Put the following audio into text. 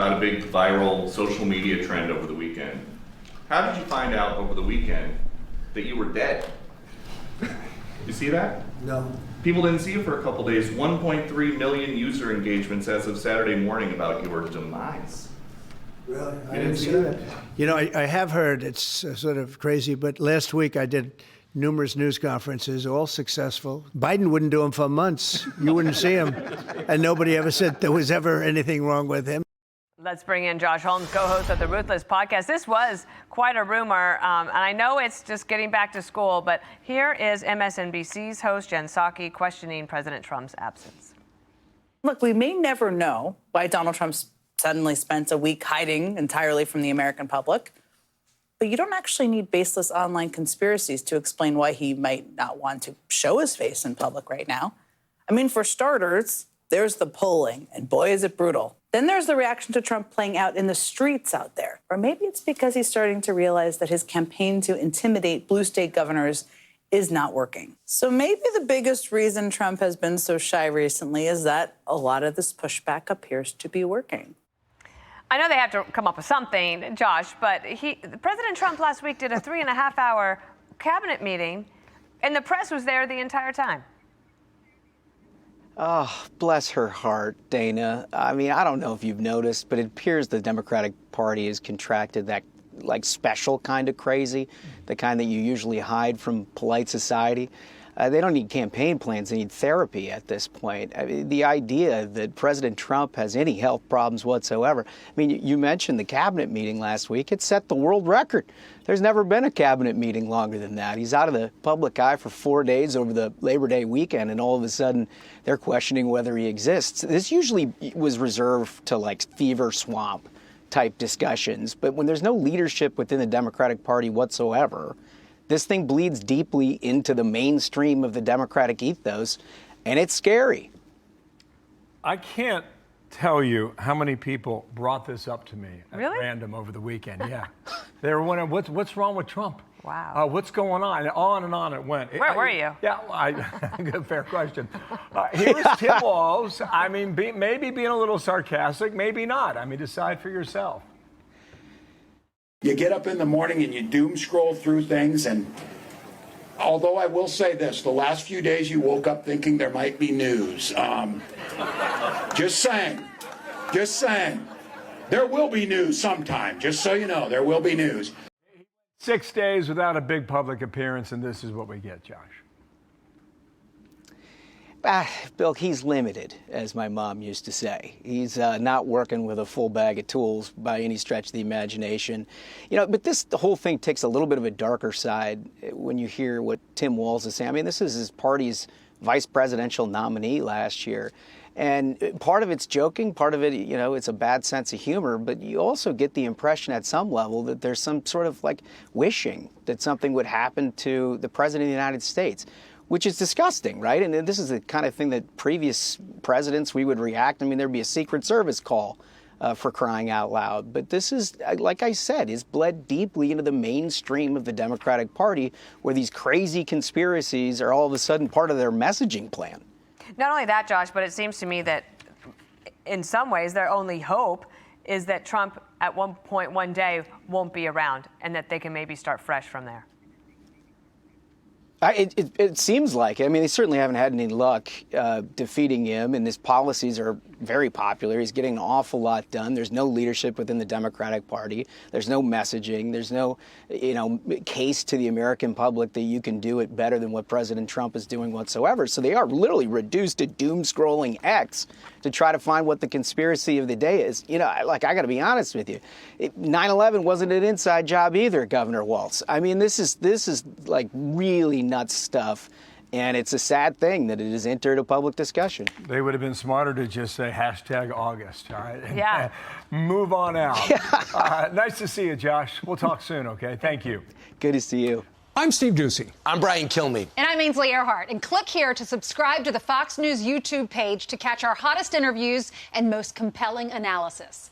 About a big viral social media trend over the weekend. How did you find out over the weekend that you were dead? You see that? No. People didn't see you for a couple days. 1.3 million user engagements as of Saturday morning about your demise. Really? I didn't see that. You know, I have heard, it's sort of crazy, but last week I did numerous news conferences, all successful. Biden wouldn't do them for months. You wouldn't see him. And nobody ever said there was ever anything wrong with him. Let's bring in Josh Holmes, co-host of the Ruthless Podcast. This was quite a rumor, and I know it's just getting back to school, but here is MSNBC's host, Jen Psaki, questioning President Trump's absence. Look, we may never know why Donald Trump suddenly spent a week hiding entirely from the American public, but you don't actually need baseless online conspiracies to explain why he might not want to show his face in public right now. I mean, for starters, there's the polling, and boy, is it brutal. Then there's the reaction to Trump playing out in the streets out there. Or maybe it's because he's starting to realize that his campaign to intimidate blue state governors is not working. So maybe the biggest reason Trump has been so shy recently is that a lot of this pushback appears to be working. I know they have to come up with something, Josh, but President Trump last week did a 3.5-hour cabinet meeting, and the press was there the entire time. Oh, bless her heart, Dana. I mean, I don't know if you've noticed, but it appears the Democratic Party has contracted that, like, special kind of crazy, the kind that you usually hide from polite society. They don't need campaign plans. They need therapy at this point. I mean, the idea that President Trump has any health problems whatsoever. I mean, you mentioned the cabinet meeting last week. It set the world record. There's never been a cabinet meeting longer than that. He's out of the public eye for 4 days over the Labor Day weekend, and all of a sudden they're questioning whether he exists. This usually was reserved to, like, fever swamp type discussions. But when there's no leadership within the Democratic Party whatsoever, this thing bleeds deeply into the mainstream of the Democratic ethos, and it's scary. I can't tell you how many people brought this up to me at random over the weekend. Yeah. They were wondering, what's wrong with Trump? Wow. What's going on? And on it went. Where were you? Yeah, fair question. Here's Tim Walz. I mean, maybe being a little sarcastic, maybe not. I mean, decide for yourself. You get up in the morning and you doom scroll through things, and although I will say this, the last few days you woke up thinking there might be news. Just saying. There will be news sometime, just so you know, there will be news. 6 days without a big public appearance, and this is what we get, Josh. Bill, he's limited, as my mom used to say. He's not working with a full bag of tools by any stretch of the imagination. You know, but the whole thing takes a little bit of a darker side when you hear what Tim Walz is saying. I mean, this is his party's vice presidential nominee last year. And part of it's joking, part of it, you know, it's a bad sense of humor, but you also get the impression at some level that there's some sort of, like, wishing that something would happen to the president of the United States, which is disgusting, right? And this is the kind of thing that previous presidents, we would react. I mean, there'd be a Secret Service call for crying out loud. But this is, like I said, is bled deeply into the mainstream of the Democratic Party, where these crazy conspiracies are all of a sudden part of their messaging plan. Not only that, Josh, but it seems to me that in some ways their only hope is that Trump at one point one day won't be around, and that they can maybe start fresh from there. It seems like it. I mean, they certainly haven't had any luck defeating him, and his policies are very popular. He's getting an awful lot done. There's no leadership within the Democratic Party. There's no messaging. There's no, case to the American public that you can do it better than what President Trump is doing whatsoever. So they are literally reduced to doom-scrolling X to try to find what the conspiracy of the day is. You know, I got to be honest with you. 9/11 wasn't an inside job either, Governor Walz. I mean, this is like really nuts stuff, and it's a sad thing that it has entered a public discussion. They would have been smarter to just say #August, all right? Yeah. Move on out. Yeah. Nice to see you, Josh. We'll talk soon, okay? Thank you. Good to see you. I'm Steve Doocy. I'm Brian Kilmeade. And I'm Ainsley Earhart. And click here to subscribe to the Fox News YouTube page to catch our hottest interviews and most compelling analysis.